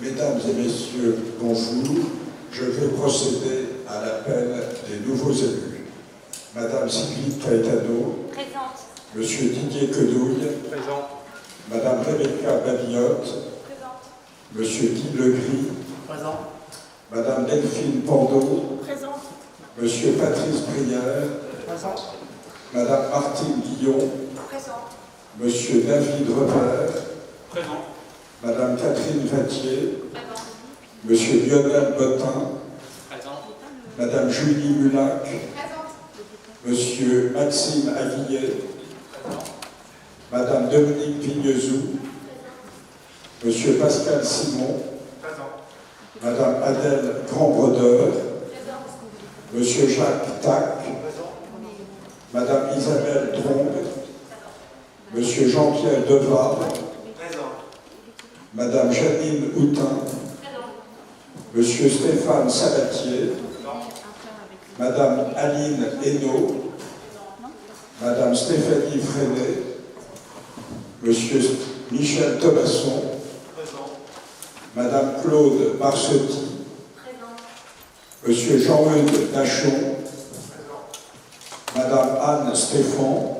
Mesdames et messieurs, bonjour. Je vais procéder à l'appel des nouveaux élus. Madame Sylvie Caetano. Présente. Monsieur Didier Quedouille. Présent. Madame Rebecca Babiotte. Présente. Monsieur Guy Legris. Présent. Madame Delphine Pandeau. Présente. Monsieur Patrice Brière. Présent. Madame Martine Guillon. Présente. Monsieur David Revers. Présent. Madame Catherine Vattier. Présente. Monsieur Lionel Bottin. Présent. Madame Julie Mulac. Présente. Monsieur Maxime Aguillet. Présent. Madame Dominique Vignezou. Monsieur Pascal Simon. Présent. Madame Adèle Grandbredeur. Présente. Monsieur Jacques Tac. Présent. Madame Isabelle Drong. Monsieur Jean-Pierre Deval. Présent. Madame Janine Houtin. Monsieur Stéphane Sabatier. Madame Aline Hainaut. Madame Stéphanie Freinet. Monsieur Michel Thomasson. Présent. Madame Claude Marcetti. Monsieur Jean-Eudes Dachon. Madame Anne Stéphan.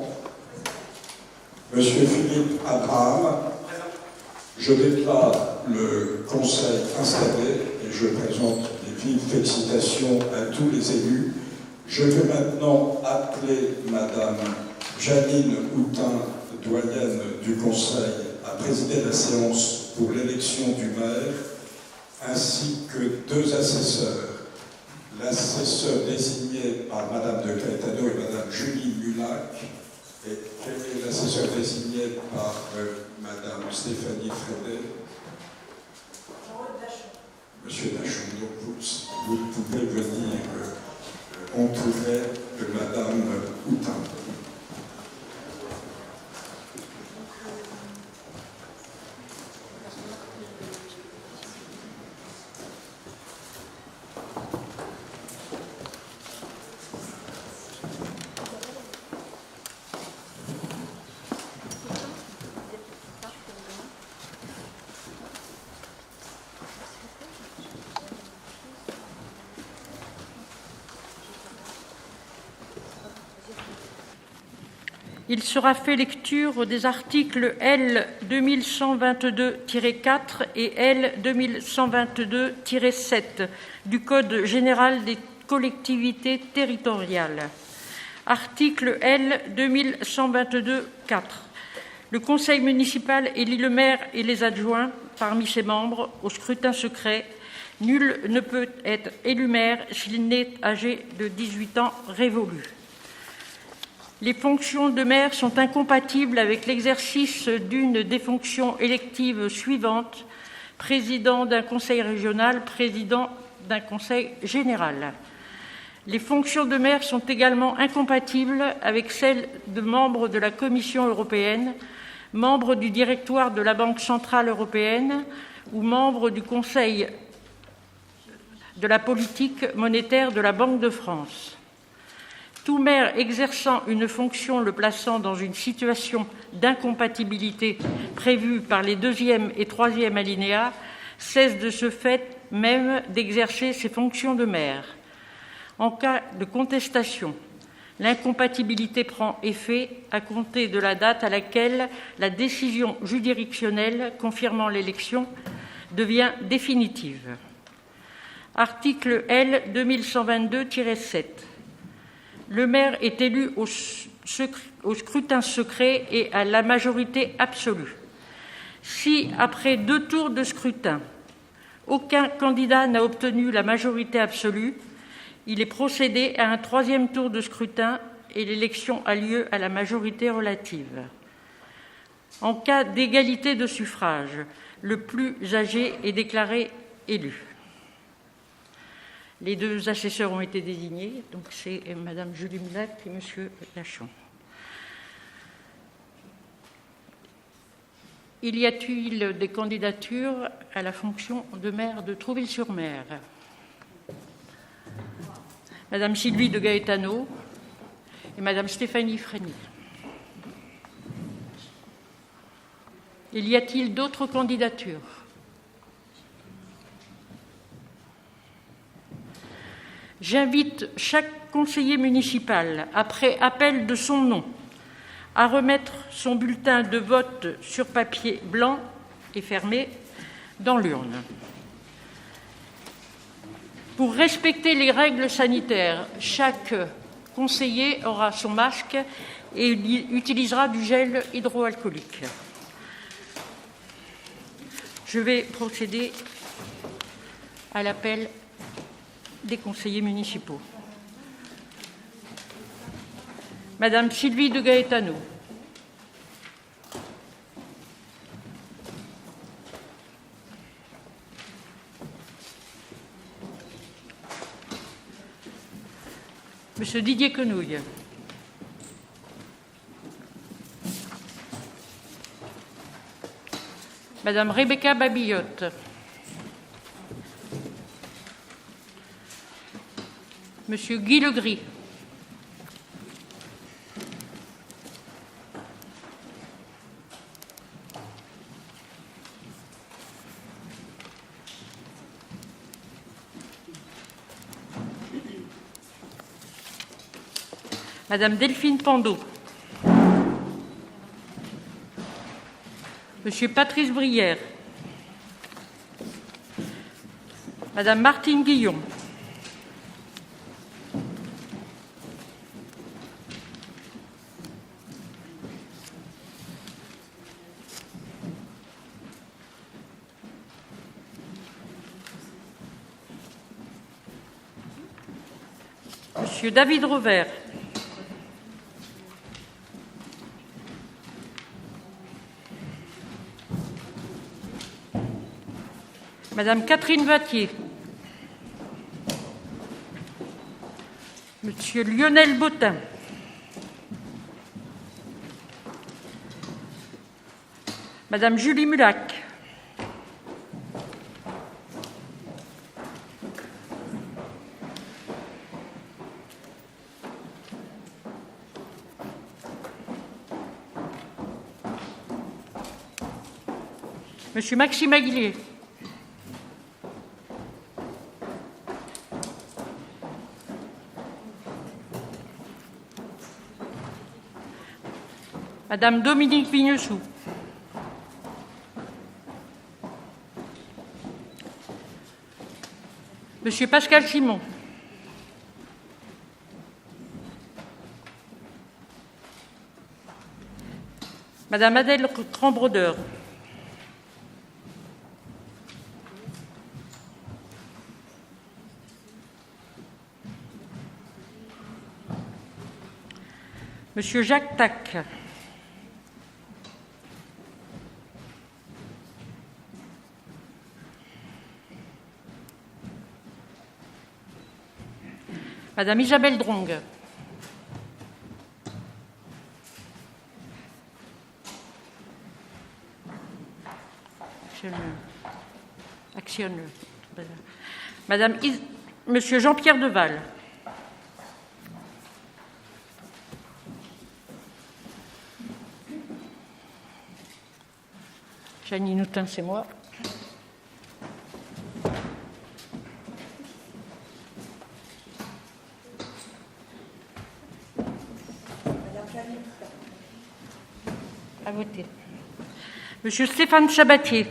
Monsieur Philippe Abraham. Je déclare le Conseil installé et je présente les vives félicitations à tous les élus. Je vais maintenant appeler Madame Janine Houtin, doyenne du Conseil, à présider la séance pour l'élection du maire, ainsi que deux assesseurs. L'assesseur désigné par Madame de Caetano et Madame Julie Mulac, et quel est l'assesseur désigné par Madame Stéphanie Freinet? Monsieur Dachon, donc vous pouvez venir entourer Madame Houtin. Il sera fait lecture des articles L. 2122-4 et L. 2122-7 du Code général des collectivités territoriales. Article L. 2122-4. Le Conseil municipal élit le maire et les adjoints parmi ses membres au scrutin secret. Nul ne peut être élu maire s'il n'est âgé de 18 ans révolus. Les fonctions de maire sont incompatibles avec l'exercice d'une des fonctions électives suivantes: président d'un conseil régional, président d'un conseil général. Les fonctions de maire sont également incompatibles avec celles de membre de la Commission européenne, membre du directoire de la Banque centrale européenne ou membre du Conseil de la politique monétaire de la Banque de France. Tout maire exerçant une fonction le plaçant dans une situation d'incompatibilité prévue par les 2e et 3e alinéas cesse de ce fait même d'exercer ses fonctions de maire. En cas de contestation, l'incompatibilité prend effet à compter de la date à laquelle la décision juridictionnelle confirmant l'élection devient définitive. Article L. 2122-7. Le maire est élu au scrutin secret et à la majorité absolue. Si, après 2 tours de scrutin, aucun candidat n'a obtenu la majorité absolue, il est procédé à un 3e tour de scrutin et l'élection a lieu à la majorité relative. En cas d'égalité de suffrage, le plus âgé est déclaré élu. Les 2 assesseurs ont été désignés, donc c'est Madame Julie Mulac et Monsieur Dachon. Y a-t-il des candidatures à la fonction de maire de Trouville-sur-Mer? Madame Sylvie de Gaetano et Madame Stéphanie Freinet. Y a-t-il d'autres candidatures? J'invite chaque conseiller municipal, après appel de son nom, à remettre son bulletin de vote sur papier blanc et fermé dans l'urne. Pour respecter les règles sanitaires, chaque conseiller aura son masque et utilisera du gel hydroalcoolique. Je vais procéder à l'appel des conseillers municipaux. Madame Sylvie de Gaetano. Monsieur Didier Quenouille. Madame Rebecca Babillotte. Monsieur Guy Legris. Madame Delphine Pandot. Monsieur Patrice Brière. Madame Martine Guillon. Monsieur David Rovert. Madame Catherine Vattier. Monsieur Lionel Bottin. Madame Julie Mulac. Monsieur Maxime Aguillier. Madame Dominique Vignesou. Monsieur Pascal Simon. Madame Adèle Crambrodeur. Monsieur Jacques Tac. Madame Isabelle Drong. Actionne. Monsieur Jean-Pierre Deval. Janine Houtin, c'est moi. À voter. Monsieur Stéphane Sabatier.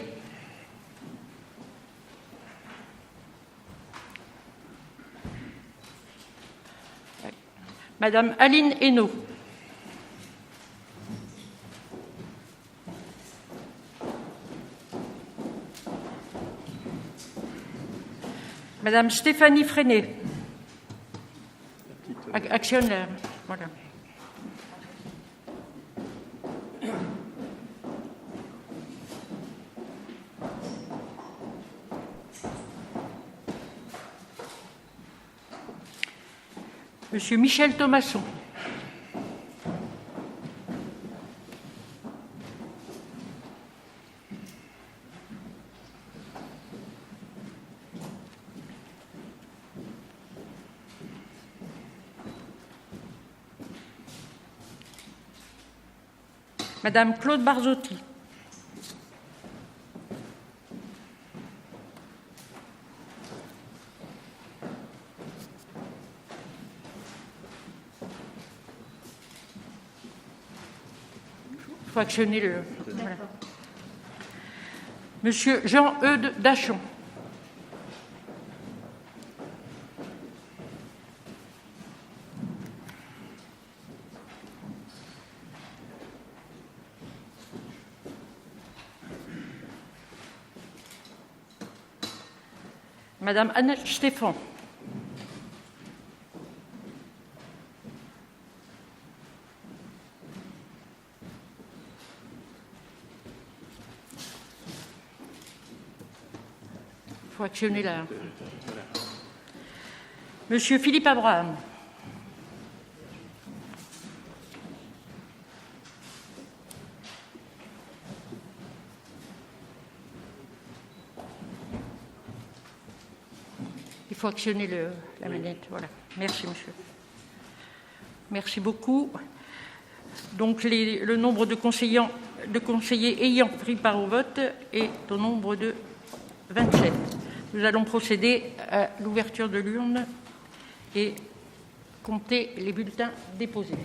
Madame Aline Hainaut. Madame Stéphanie Freinet. Actionnaire. Voilà. Monsieur Michel Thomasson. Madame Claude Barzotti. Il faut actionner le... Voilà. Monsieur Jean-Eudes Dachon. Madame Anne Stéphane. Il faut actionner là. Monsieur Philippe Abraham. Il faut actionner la manette. Voilà. Merci, monsieur. Merci beaucoup. Donc, le nombre de conseillers ayant pris part au vote est au nombre de 27. Nous allons procéder à l'ouverture de l'urne et compter les bulletins déposés.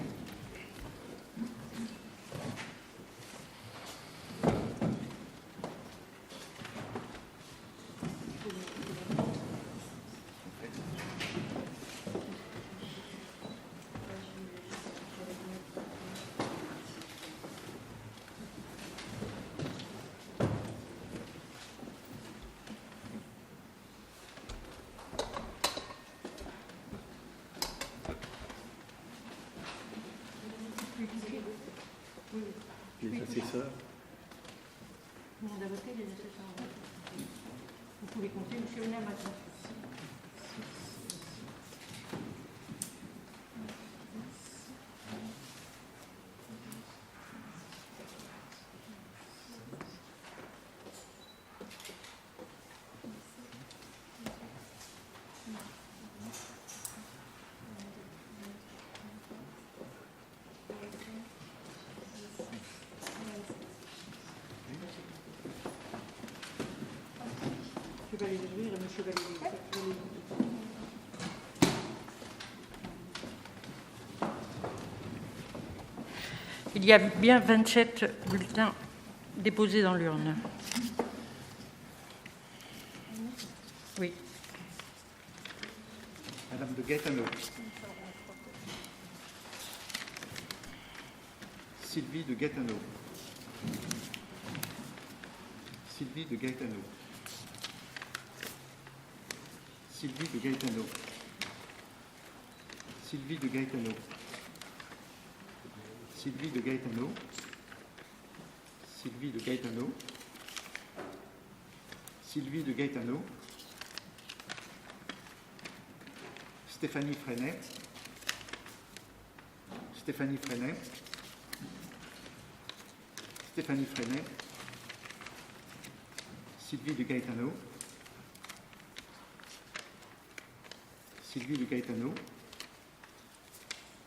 Les assesseurs. Vous pouvez compter, monsieur le maire, maintenant. Je vais les ouvrir et monsieur va les ouvrir. Il y a bien 27 bulletins déposés dans l'urne. Oui. Madame de Gaetano. Sylvie de Gaetano. Sylvie de Gaetano. Sylvie de Gaetano. Sylvie de Gaetano. Sylvie de Gaetano. Sylvie de Gaetano. Sylvie de Gaetano. Stéphanie Freinet. Stéphanie Freinet. Stéphanie Freinet. Sylvie de Gaetano. Sylvie de Gaetano.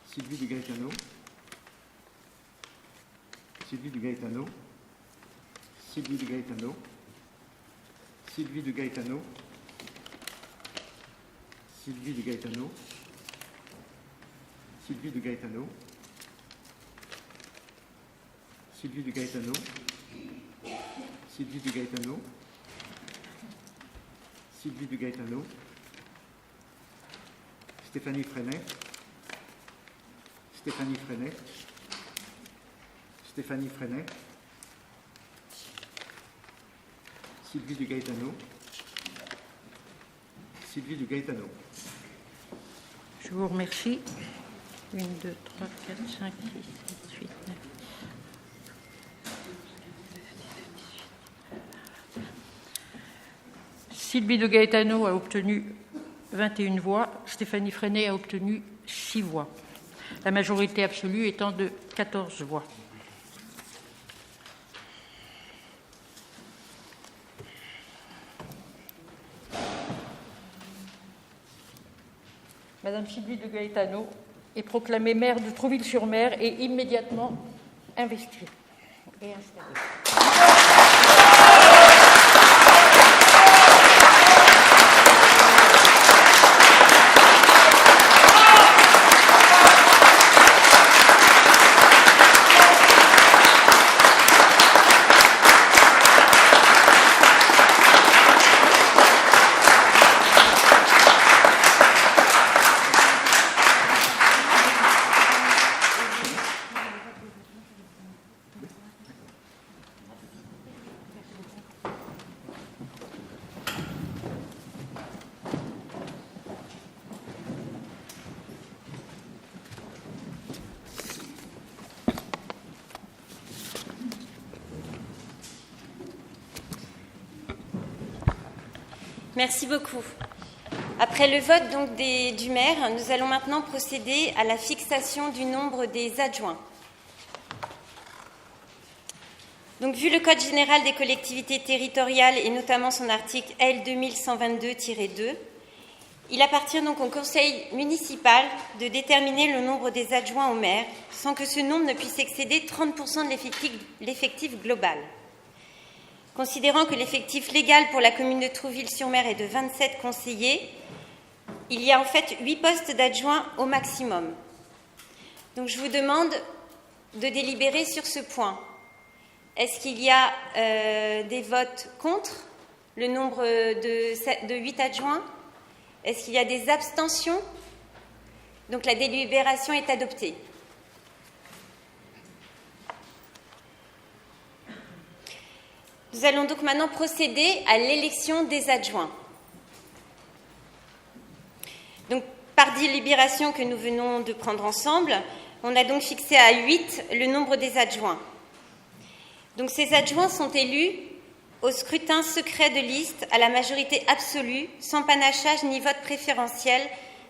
Sylvie de Gaetano. Sylvie de Gaetano. Sylvie de Gaetano. Sylvie de Gaetano. Sylvie de Gaetano. Sylvie de Gaetano. Sylvie de Gaetano. Sylvie de Gaetano. Sylvie de Gaetano. Stéphanie Freinet. Stéphanie Freinet. Stéphanie Freinet. Sylvie de Gaetano. Sylvie de Gaetano. Je vous remercie. 1, 2, 3, 4, 5, 6, 7, 8, 9. Sylvie de Gaetano a obtenu 21 voix. Stéphanie Freinet a obtenu 6 voix. La majorité absolue étant de 14 voix. Madame Sylvie de Gaetano est proclamée maire de Trouville-sur-Mer et immédiatement investie et installée. Merci beaucoup. Après le vote donc du maire, nous allons maintenant procéder à la fixation du nombre des adjoints. Donc, vu le Code général des collectivités territoriales et notamment son article L 2122-2, il appartient donc au conseil municipal de déterminer le nombre des adjoints au maire sans que ce nombre ne puisse excéder 30% de l'effectif global. Considérant que l'effectif légal pour la commune de Trouville-sur-Mer est de 27 conseillers, il y a en fait 8 postes d'adjoints au maximum. Donc je vous demande de délibérer sur ce point. Est-ce qu'il y a des votes contre le nombre de 8 adjoints? Est-ce qu'il y a des abstentions? Donc la délibération est adoptée. Nous allons donc maintenant procéder à l'élection des adjoints. Donc, par délibération que nous venons de prendre ensemble, on a donc fixé à 8 le nombre des adjoints. Donc, ces adjoints sont élus au scrutin secret de liste à la majorité absolue, sans panachage ni vote préférentiel,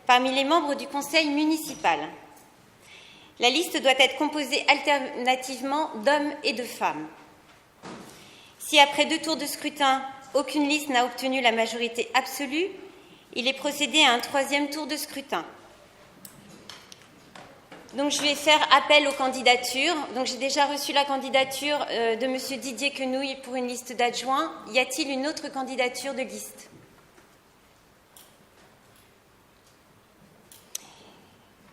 parmi les membres du conseil municipal. La liste doit être composée alternativement d'hommes et de femmes. Si après 2 tours de scrutin, aucune liste n'a obtenu la majorité absolue, il est procédé à un 3e tour de scrutin. Donc, je vais faire appel aux candidatures. Donc, j'ai déjà reçu la candidature de M. Didier Quenouille pour une liste d'adjoints. Y a-t-il une autre candidature de liste?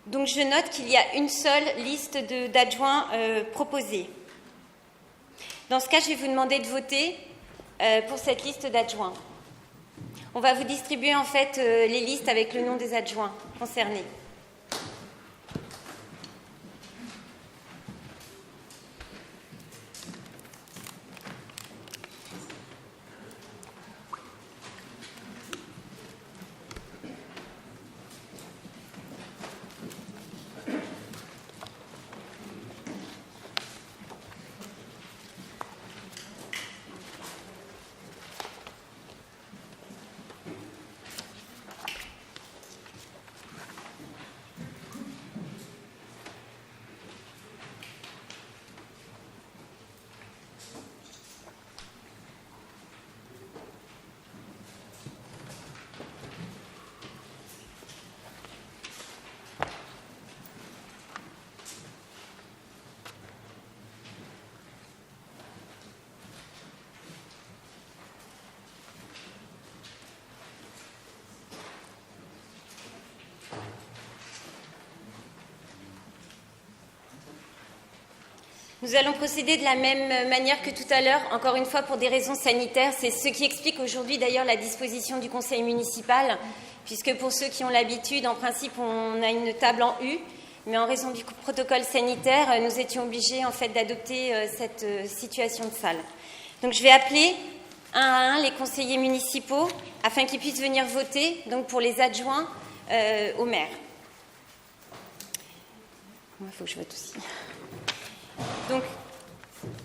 Donc, je note qu'il y a une seule liste d'adjoints proposée. Dans ce cas, je vais vous demander de voter pour cette liste d'adjoints. On va vous distribuer en fait les listes avec le nom des adjoints concernés. Nous allons procéder de la même manière que tout à l'heure, encore une fois pour des raisons sanitaires. C'est ce qui explique aujourd'hui d'ailleurs la disposition du conseil municipal, puisque pour ceux qui ont l'habitude, en principe, on a une table en U, mais en raison du protocole sanitaire, nous étions obligés en fait d'adopter cette situation de salle. Donc je vais appeler un à un les conseillers municipaux afin qu'ils puissent venir voter donc pour les adjoints au maire. Moi, il faut que je vote aussi. Donc,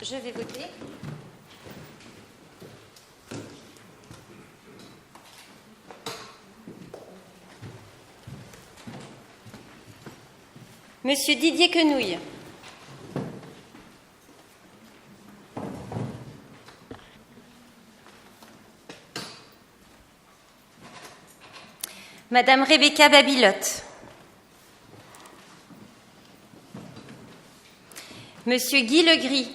je vais voter. Monsieur Didier Quenouille. Madame Rebecca Babilotte. Monsieur Guy Legris.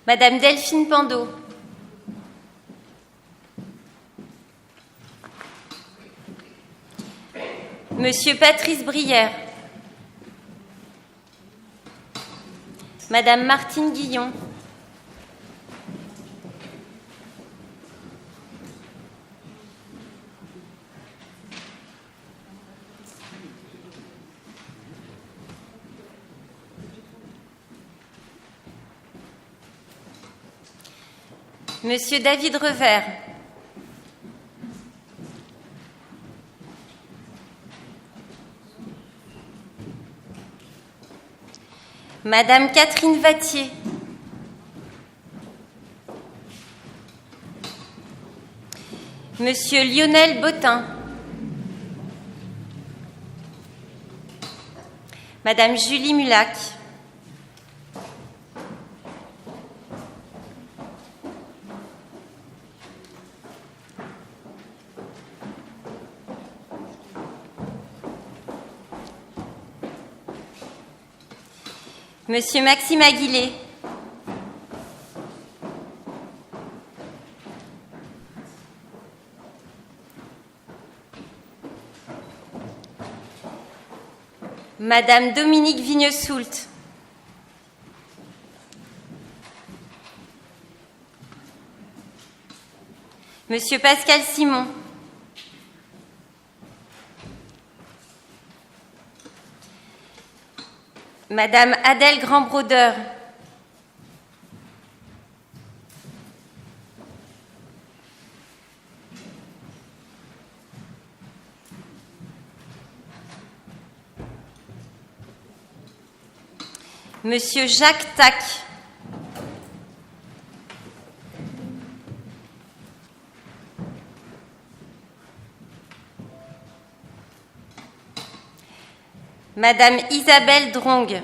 Madame Delphine Pandot. Monsieur Patrice Brière. Madame Martine Guillon. Monsieur David Revers. Madame Catherine Vattier. Monsieur Lionel Bottin. Madame Julie Mulac. Monsieur Maxime Aguilé. Madame Dominique Vignesoult. Monsieur Pascal Simon. Madame Adèle Grand-Brodeur. Monsieur Jacques Tac. Madame Isabelle Drong.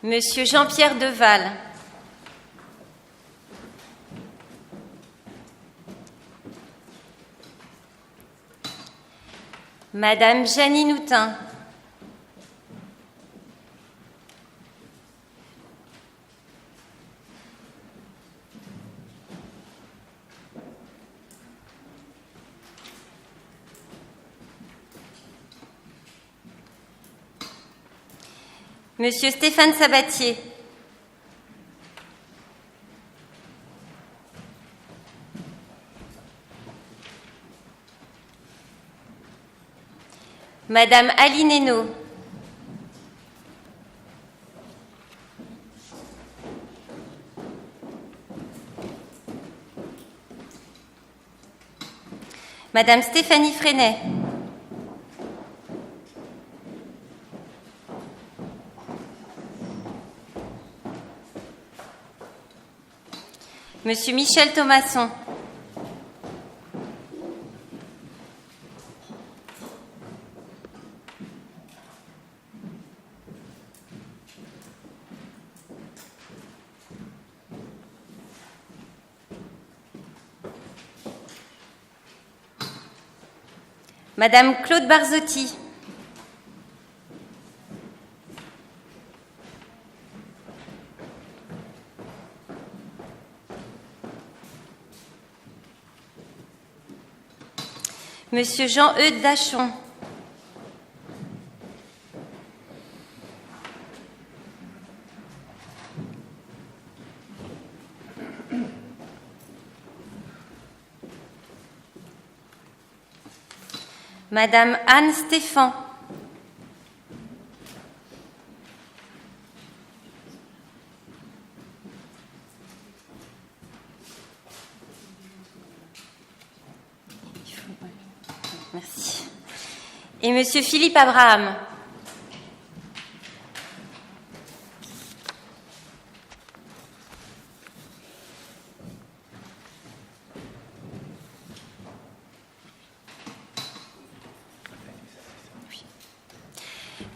Monsieur Jean-Pierre Deval. Madame Janine Houtin. Monsieur Stéphane Sabatier. Madame Aline Hainaut. Madame Stéphanie Freinet. Monsieur Michel Thomasson. Madame Claude Barzotti. Monsieur Jean-Eudes Dachon. Madame Anne Stéphan. Merci. Et Monsieur Philippe Abraham.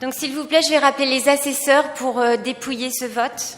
Donc, s'il vous plaît, je vais rappeler les assesseurs pour dépouiller ce vote.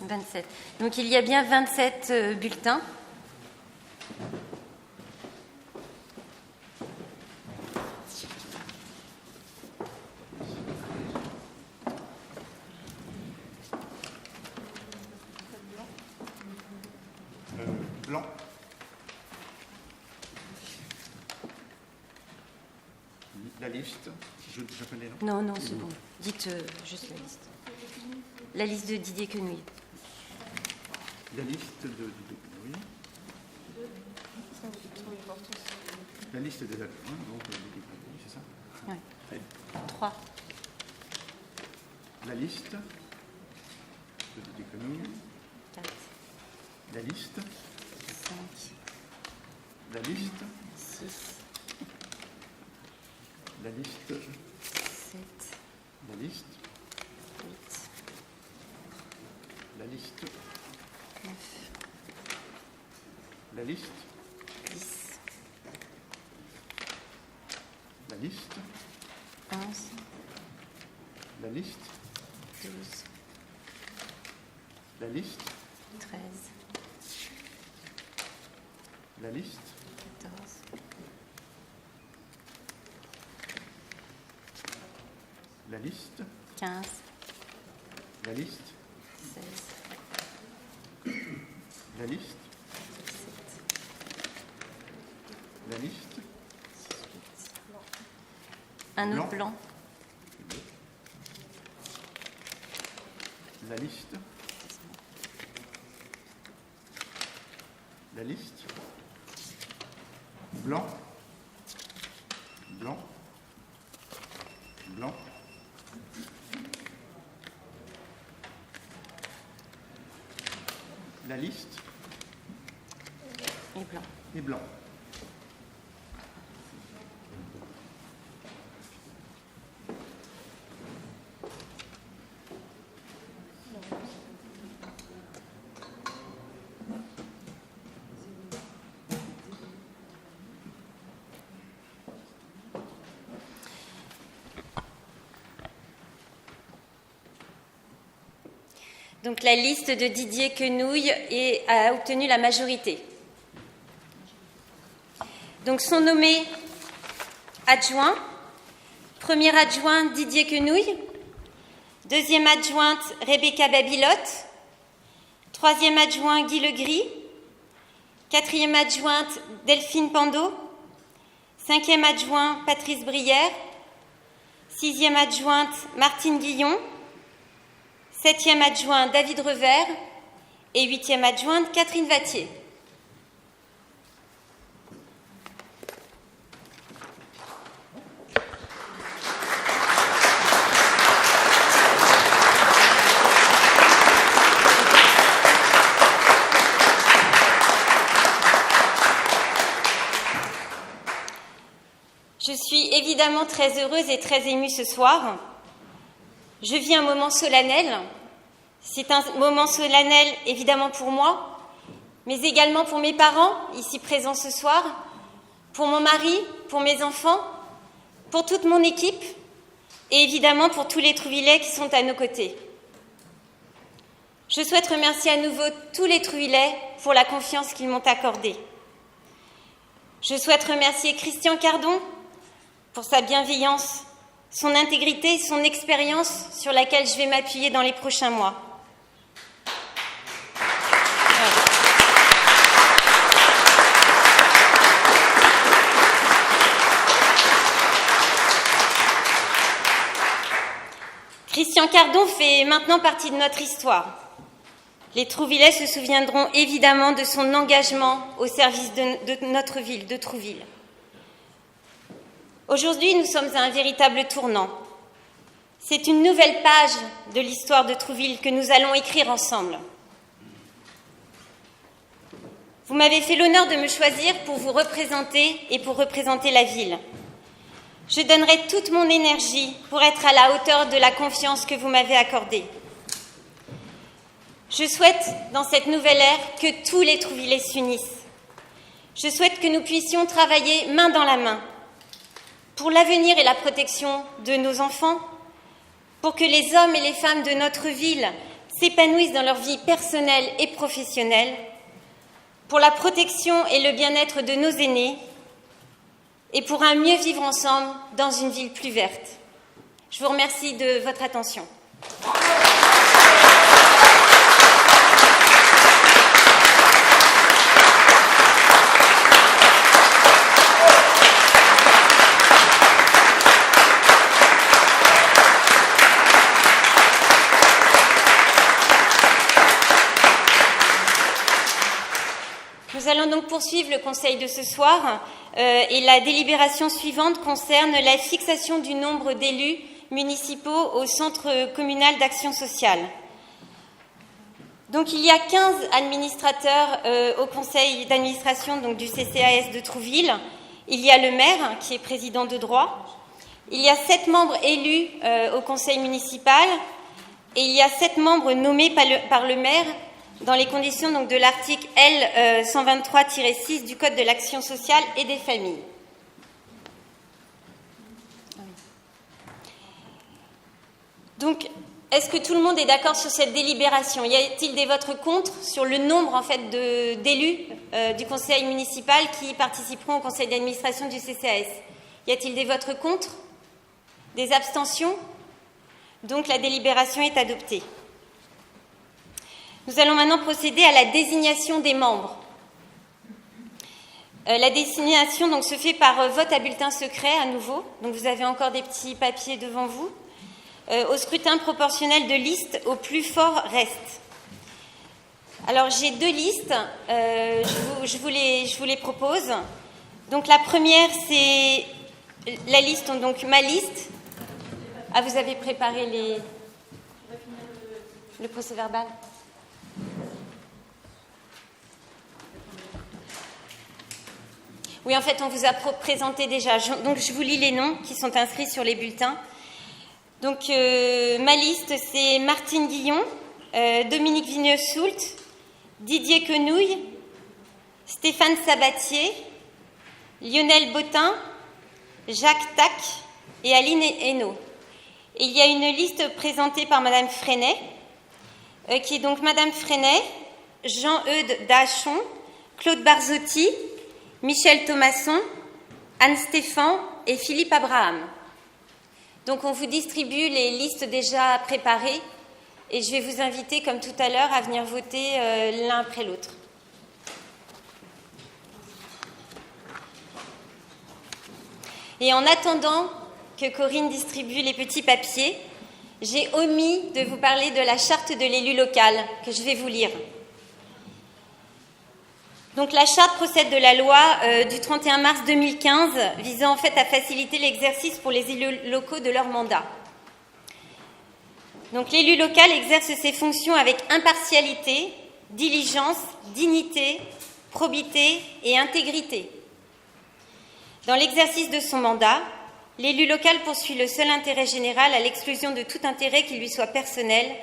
27. Donc il y a bien 27 bulletins. Blanc. La liste. Je connais, non? Non, c'est bon. Dites juste la liste. La liste de Didier Quenouille. La liste de Didier Quenouille. La liste des adjoints, donc Didier Quenouille, c'est ça? Oui. 3. La liste de Didier Quenouille. 4. La liste. 5. La liste. 6. La liste. 7. La liste. 8. La liste. 9. La liste. 10. La liste. 11. La liste. 12. La liste. 13. La liste. 14. La liste. 15. La liste. 16. La liste. 17. La liste. 18. Un autre blanc. La liste. La liste. Blanc. Blanc. Blanc. La liste. Et blanc. Et blanc. Donc la liste de Didier Quenouille a obtenu la majorité. Donc sont nommés adjoints. Premier adjoint Didier Quenouille. Deuxième adjointe Rebecca Babilotte. Troisième adjoint Guy Legris. Quatrième adjointe Delphine Pandot. Cinquième adjoint Patrice Brière. Sixième adjointe Martine Guillon. Septième adjoint David Revers et huitième adjointe Catherine Vattier. Je suis évidemment très heureuse et très émue ce soir. Je vis un moment solennel. C'est un moment solennel évidemment pour moi, mais également pour mes parents, ici présents ce soir, pour mon mari, pour mes enfants, pour toute mon équipe et évidemment pour tous les Trouvillais qui sont à nos côtés. Je souhaite remercier à nouveau tous les Trouvillais pour la confiance qu'ils m'ont accordée. Je souhaite remercier Christian Cardon pour sa bienveillance, son intégrité, son expérience sur laquelle je vais m'appuyer dans les prochains mois. Christian Cardon fait maintenant partie de notre histoire. Les Trouvillais se souviendront évidemment de son engagement au service de notre ville, de Trouville. Aujourd'hui, nous sommes à un véritable tournant. C'est une nouvelle page de l'histoire de Trouville que nous allons écrire ensemble. Vous m'avez fait l'honneur de me choisir pour vous représenter et pour représenter la ville. Je donnerai toute mon énergie pour être à la hauteur de la confiance que vous m'avez accordée. Je souhaite, dans cette nouvelle ère, que tous les Trouvillais s'unissent. Je souhaite que nous puissions travailler main dans la main pour l'avenir et la protection de nos enfants, pour que les hommes et les femmes de notre ville s'épanouissent dans leur vie personnelle et professionnelle, pour la protection et le bien-être de nos aînés et pour un mieux vivre ensemble dans une ville plus verte. Je vous remercie de votre attention. Nous allons donc poursuivre le conseil de ce soir et la délibération suivante concerne la fixation du nombre d'élus municipaux au Centre communal d'action sociale. Donc il y a 15 administrateurs au conseil d'administration donc, du CCAS de Trouville. Il y a le maire qui est président de droit. Il y a 7 membres élus au conseil municipal et il y a 7 membres nommés par le maire dans les conditions donc, de l'article L. 123-6 du Code de l'action sociale et des familles. Donc, est-ce que tout le monde est d'accord sur cette délibération? Y a-t-il des votes contre sur le nombre en fait, d'élus du conseil municipal qui participeront au conseil d'administration du CCAS? Y a-t-il des votes contre? Des abstentions? Donc, la délibération est adoptée. Nous allons maintenant procéder à la désignation des membres. La désignation donc, se fait par vote à bulletin secret à nouveau. Donc vous avez encore des petits papiers devant vous. Au scrutin proportionnel de liste, au plus fort reste. Alors j'ai 2 listes, je vous les propose. Donc la première c'est la liste, donc ma liste. Ah, vous avez préparé le procès-verbal? Oui, en fait, on vous a présenté déjà. Donc, je vous lis les noms qui sont inscrits sur les bulletins. Donc, ma liste, c'est Martine Guillon, Dominique Vigneux-Soult, Didier Quenouille, Stéphane Sabatier, Lionel Bottin, Jacques Tac et Aline Hainaut. Et il y a une liste présentée par Madame Freinet, qui est donc Madame Freinet, Jean-Eudes Dachon, Claude Barzotti, Michel Thomasson, Anne Stéphan et Philippe Abraham. Donc on vous distribue les listes déjà préparées et je vais vous inviter, comme tout à l'heure, à venir voter l'un après l'autre. Et en attendant que Corinne distribue les petits papiers, j'ai omis de vous parler de la charte de l'élu local que je vais vous lire. Donc la charte procède de la loi du 31 mars 2015 visant en fait à faciliter l'exercice pour les élus locaux de leur mandat. Donc l'élu local exerce ses fonctions avec impartialité, diligence, dignité, probité et intégrité. Dans l'exercice de son mandat, l'élu local poursuit le seul intérêt général à l'exclusion de tout intérêt qui lui soit personnel,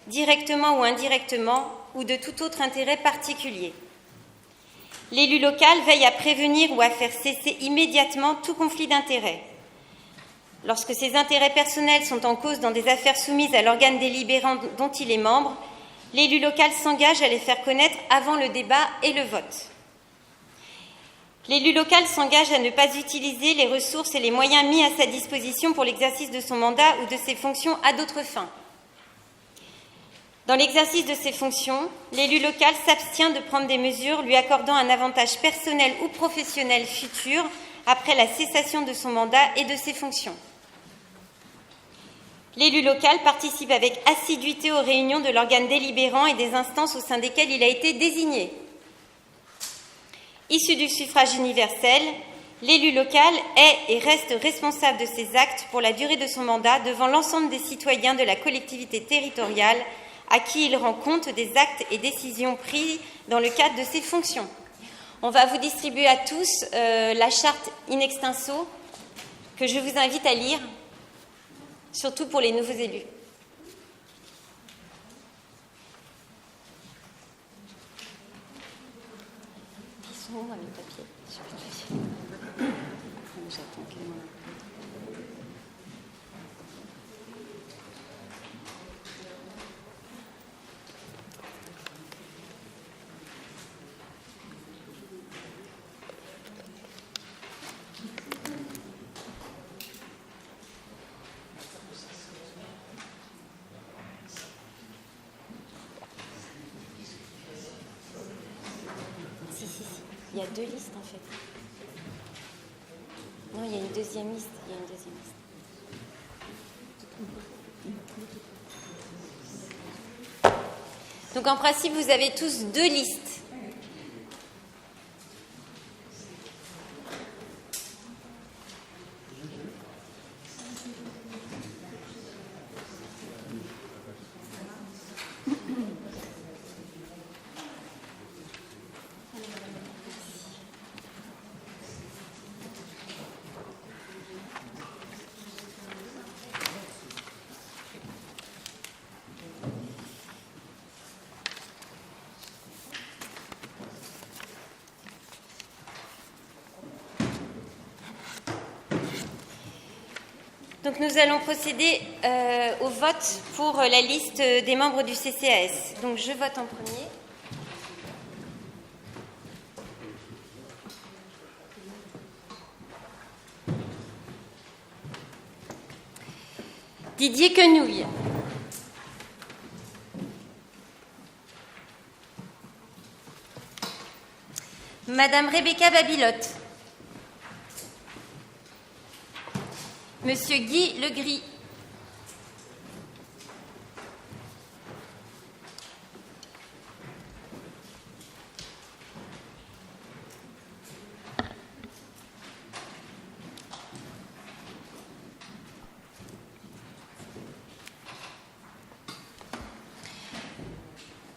directement ou indirectement, ou de tout autre intérêt particulier. L'élu local veille à prévenir ou à faire cesser immédiatement tout conflit d'intérêts. Lorsque ses intérêts personnels sont en cause dans des affaires soumises à l'organe délibérant dont il est membre, l'élu local s'engage à les faire connaître avant le débat et le vote. L'élu local s'engage à ne pas utiliser les ressources et les moyens mis à sa disposition pour l'exercice de son mandat ou de ses fonctions à d'autres fins. Dans l'exercice de ses fonctions, l'élu local s'abstient de prendre des mesures lui accordant un avantage personnel ou professionnel futur après la cessation de son mandat et de ses fonctions. L'élu local participe avec assiduité aux réunions de l'organe délibérant et des instances au sein desquelles il a été désigné. Issu du suffrage universel, l'élu local est et reste responsable de ses actes pour la durée de son mandat devant l'ensemble des citoyens de la collectivité territoriale à qui il rend compte des actes et décisions pris dans le cadre de ses fonctions. On va vous distribuer à tous la charte in extenso que je vous invite à lire, surtout pour les nouveaux élus. Ils sont où, mes papiers? J'attends qu'ils m'en Il y a deux listes en fait. Non, il y a une deuxième liste. Donc en principe, vous avez tous deux listes. Donc nous allons procéder au vote pour la liste des membres du CCAS. Donc je vote en premier. Didier Quenouille. Madame Rebecca Babilotte. Monsieur Guy Legris.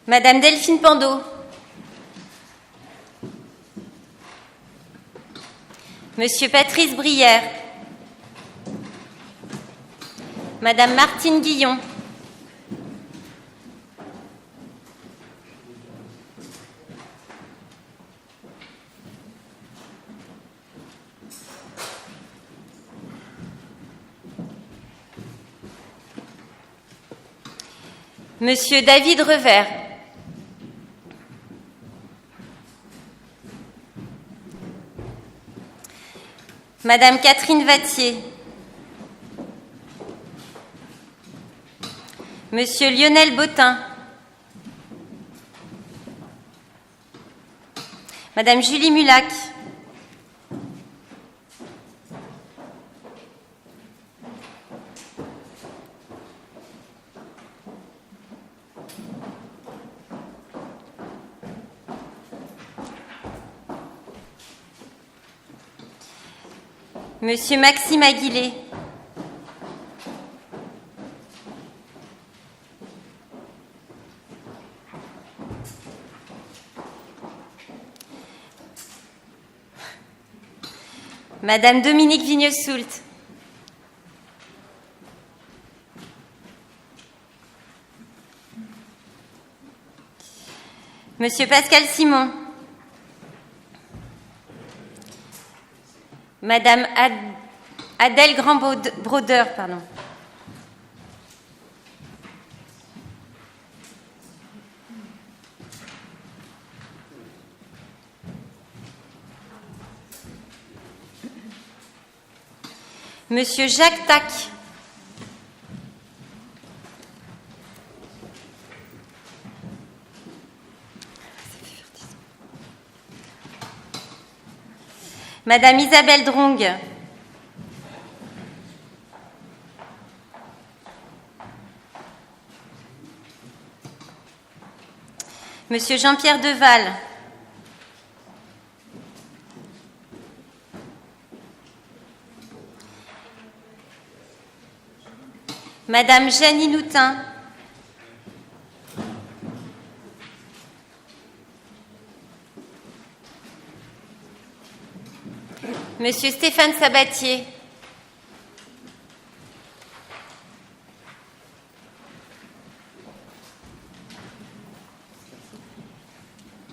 Madame Delphine Pandeau. Monsieur Patrice Brière. Madame Martine Guillon. Monsieur David Revers. Madame Catherine Vattier. Monsieur Lionel Bottin. Madame Julie Mulac. Monsieur Maxime Aguilé. Madame Dominique Vignesoult. Monsieur Pascal Simon. Madame Adèle Grand-Brodeur, pardon. Monsieur Jacques Tac. Madame Isabelle Drong. Monsieur Jean-Pierre Deval. Madame Jeanne Houtin. Monsieur Stéphane Sabatier.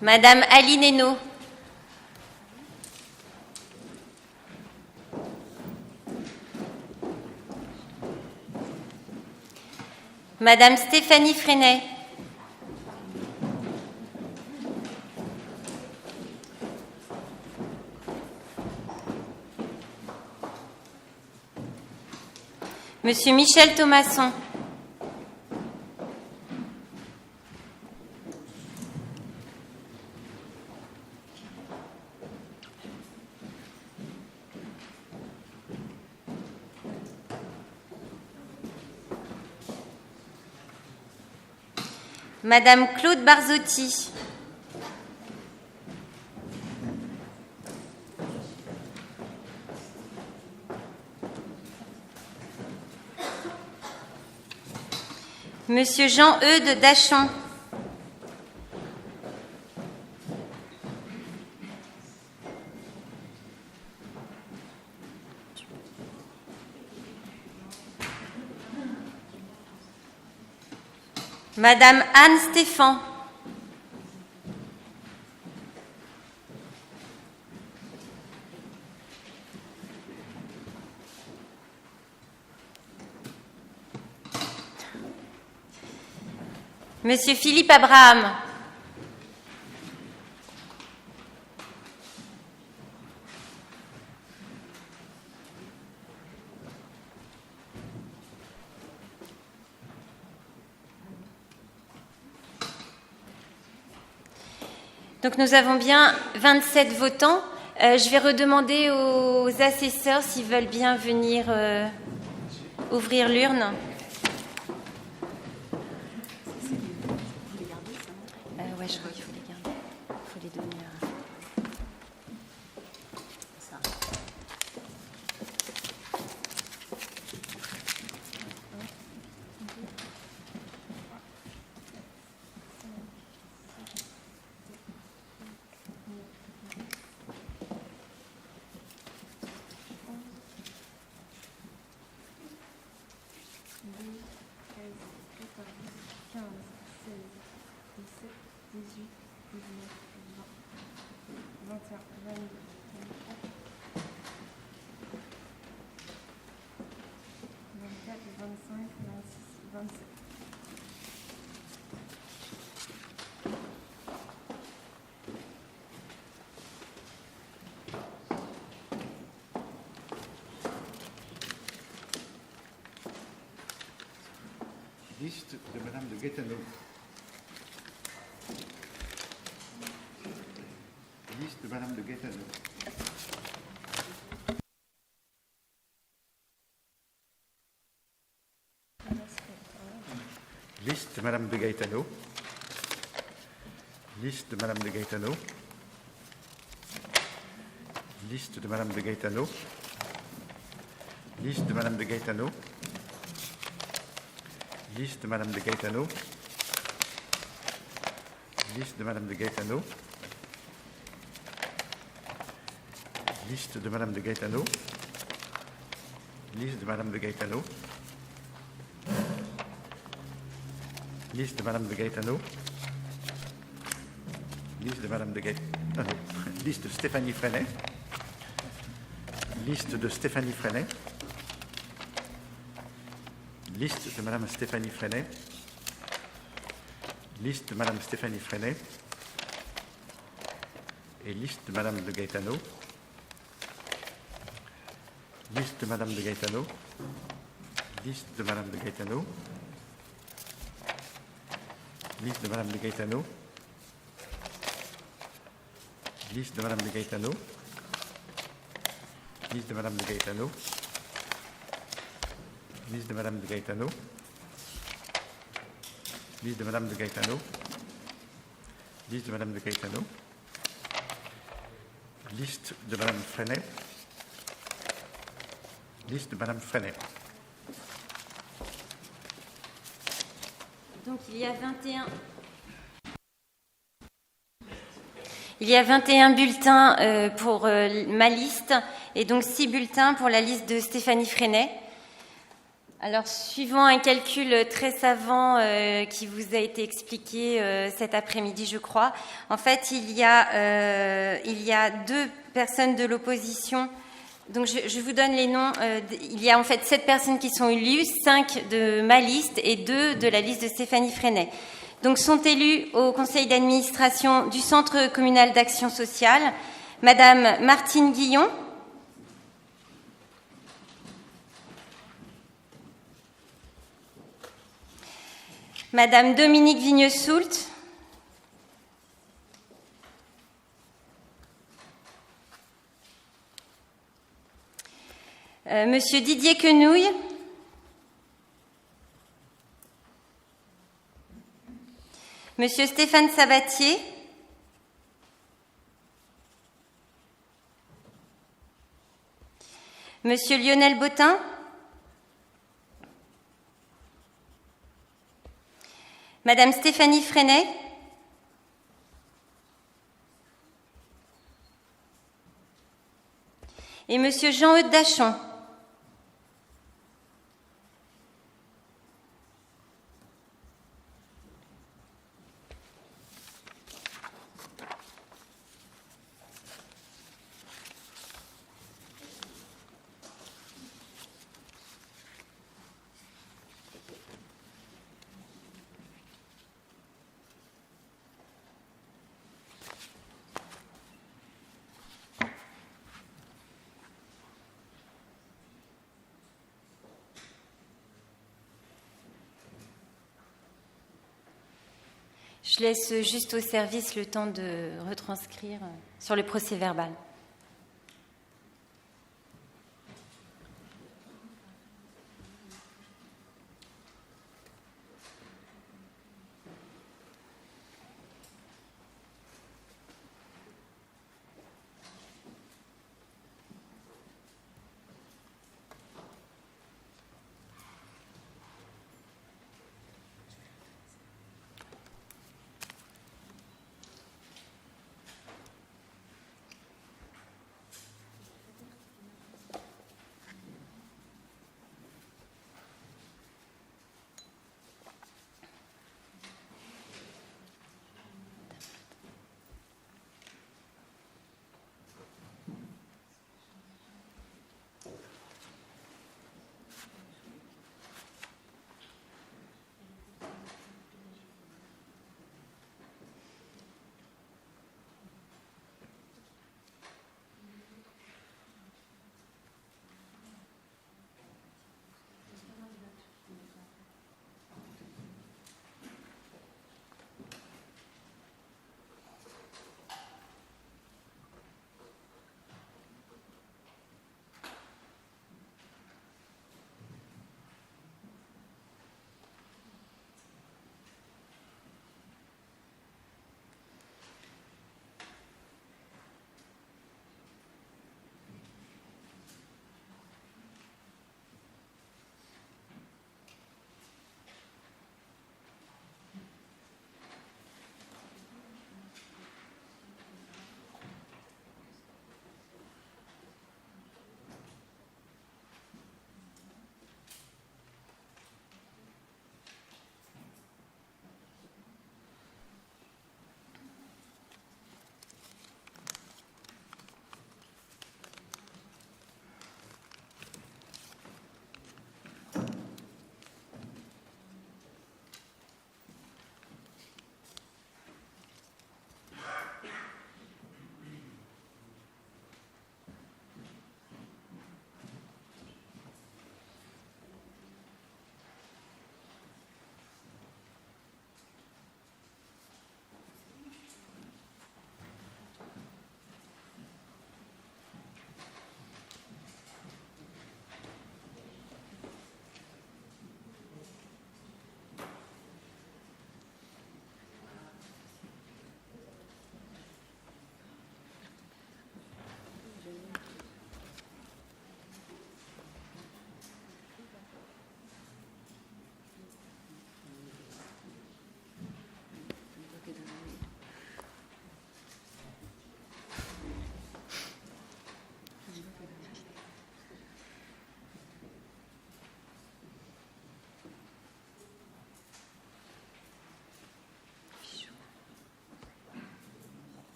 Madame Aline Hainaut. Madame Stéphanie Freinet. Monsieur Michel Thomasson. Madame Claude Barzotti. Monsieur Jean-Eudes Dachon. Madame Anne Stéphan. Monsieur Philippe Abraham. Donc nous avons bien 27 votants. Je vais redemander aux assesseurs s'ils veulent bien venir ouvrir l'urne. Ouais, je crois qu'il faut les garder. Il faut les donner à... Liste de Madame de Gaetano. Liste de Madame de Gaetano. Liste de Madame de Gaetano. Liste de Madame de Gaetano. Liste de Madame de Gaetano. Liste de Madame de Gaetano. Liste de Madame de Gaetano. Liste de Madame de Gaetano. Liste de Madame de Gaetano. Liste de Madame de Gaetano. Liste de Madame de Gaetano. Liste de Madame de Gaetano. Liste de Stéphanie Freinet. Liste de Stéphanie Freinet. Liste de Madame Stéphanie Freinet. Liste de Madame Stéphanie Freinet. Et liste de Madame de Gaetano. Liste de Madame de Gaetano. Liste de Madame de Gaetano. Liste de Madame de Gaetano. Liste de Madame de Gaetano. Liste de Madame de Gaetano. Liste de Madame de Gaetano. Liste de Madame de Gaetano. Liste de Madame de Gaetano. Liste de Madame Freinet. Liste de Madame Freinet. Donc il y a 21. Il y a 21 bulletins pour ma liste et donc 6 bulletins pour la liste de Stéphanie Freinet. Alors, suivant un calcul très savant qui vous a été expliqué cet après-midi, je crois, en fait, il y a 2 personnes de l'opposition. Donc, je vous donne les noms. Il y a en fait 7 personnes qui sont élues, 5 de ma liste et 2 de la liste de Stéphanie Freinet. Donc, sont élus au conseil d'administration du Centre communal d'action sociale Madame Martine Guillon, Madame Dominique Vigneux-Soult, Monsieur Didier Quenouille, Monsieur Stéphane Sabatier. Monsieur Lionel Bottin. Madame Stéphanie Freinet. Et Monsieur Jean-Eudes Dachon. Je laisse juste au service le temps de retranscrire sur le procès-verbal.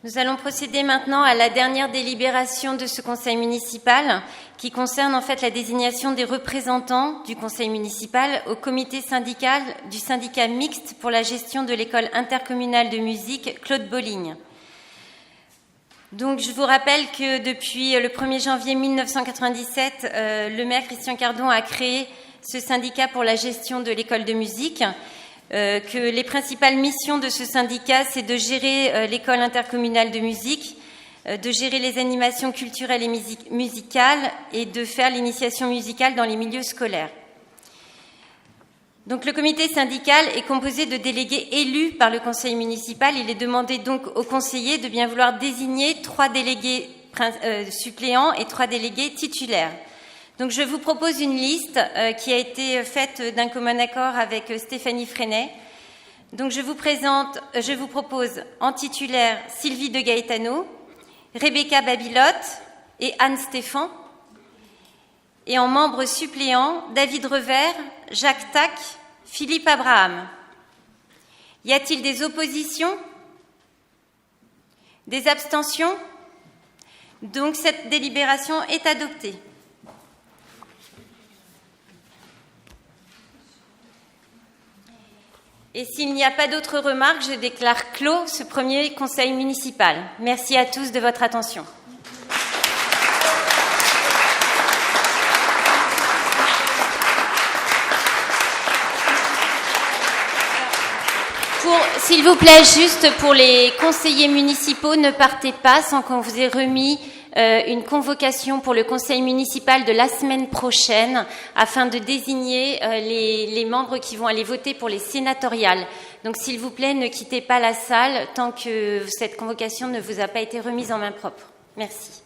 Nous allons procéder maintenant à la dernière délibération de ce conseil municipal qui concerne en fait la désignation des représentants du conseil municipal au comité syndical du syndicat mixte pour la gestion de l'école intercommunale de musique Claude Bolligne. Donc je vous rappelle que depuis le 1er janvier 1997, le maire Christian Cardon a créé ce syndicat pour la gestion de l'école de musique. Que les principales missions de ce syndicat, c'est de gérer l'école intercommunale de musique, de gérer les animations culturelles et musicales et de faire l'initiation musicale dans les milieux scolaires. Donc le comité syndical est composé de délégués élus par le conseil municipal. Il est demandé donc aux conseillers de bien vouloir désigner 3 délégués suppléants et 3 délégués titulaires. Donc je vous propose une liste qui a été faite d'un commun accord avec Stéphanie Freinet. Donc je vous propose en titulaire Sylvie de Gaetano, Rebecca Babilotte et Anne Stéphan. Et en membres suppléants, David Revers, Jacques Tac, Philippe Abraham. Y a-t-il des oppositions? Des abstentions? Donc cette délibération est adoptée. Et s'il n'y a pas d'autres remarques, je déclare clos ce premier conseil municipal. Merci à tous de votre attention. S'il vous plaît, juste pour les conseillers municipaux, ne partez pas sans qu'on vous ait remis une convocation pour le conseil municipal de la semaine prochaine afin de désigner les membres qui vont aller voter pour les sénatoriales. Donc s'il vous plaît, ne quittez pas la salle tant que cette convocation ne vous a pas été remise en main propre. Merci.